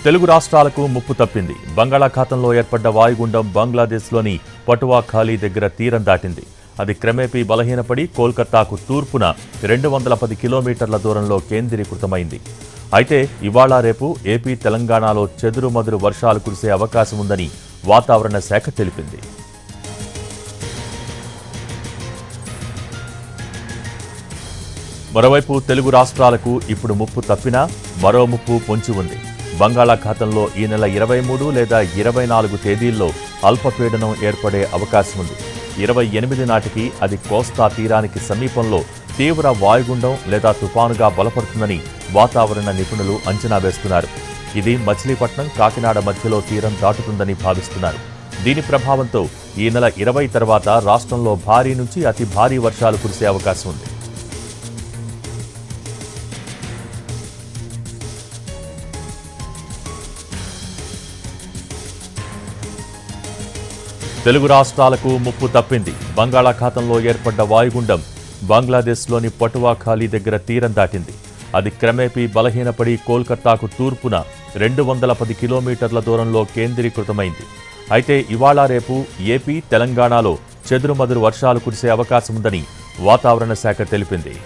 తెలుగు రాష్ట్రాలకు ముప్పు తప్పింది. బంగాళాఖాతంలో ఏర్పడ్డ వాయుగుండం బంగ్లాదేశ్లోని పటువా ఖాళీ దగ్గర తీరం దాటింది. అది క్రమేపీ బలహీనపడి కోల్కతాకు తూర్పున 210 కిలోమీటర్ల దూరంలో కేంద్రీకృతమైంది. అయితే ఇవాళ రేపు ఏపీ తెలంగాణలో చెదురుమదురు వర్షాలు కురిసే అవకాశం ఉందని వాతావరణ శాఖ తెలిపింది. మరోవైపు తెలుగు రాష్ట్రాలకు ఇప్పుడు ముప్పు తప్పినా మరో ముప్పు పొంచి ఉంది. బంగాళాఖాతంలో ఈ నెల 23 లేదా 24 తేదీల్లో అల్పపీడనం ఏర్పడే అవకాశం ఉంది. 28 నాటికి అది కోస్తా తీరానికి సమీపంలో తీవ్ర వాయుగుండం లేదా తుపానుగా బలపడుతుందని వాతావరణ నిపుణులు అంచనా వేస్తున్నారు. ఇది మచిలీపట్నం, కాకినాడ మధ్యలో తీరం దాటుతుందని భావిస్తున్నారు. దీని ప్రభావంతో ఈ నెల 20 తర్వాత రాష్ట్రంలో భారీ నుంచి అతి భారీ వర్షాలు కురిసే అవకాశం ఉంది. తెలుగు రాష్ట్రాలకు ముప్పు తప్పింది. బంగాళాఖాతంలో ఏర్పడ్డ వాయుగుండం బంగ్లాదేశ్లోని పటువా ఖాళీ దగ్గర తీరం దాటింది. అది క్రమేపీ బలహీనపడి కోల్కతాకు తూర్పున 210 కిలోమీటర్ల దూరంలో కేంద్రీకృతమైంది. అయితే ఇవాళ రేపు ఏపీ తెలంగాణలో చెదురుమదురు వర్షాలు కురిసే అవకాశం ఉందని వాతావరణ శాఖ తెలిపింది.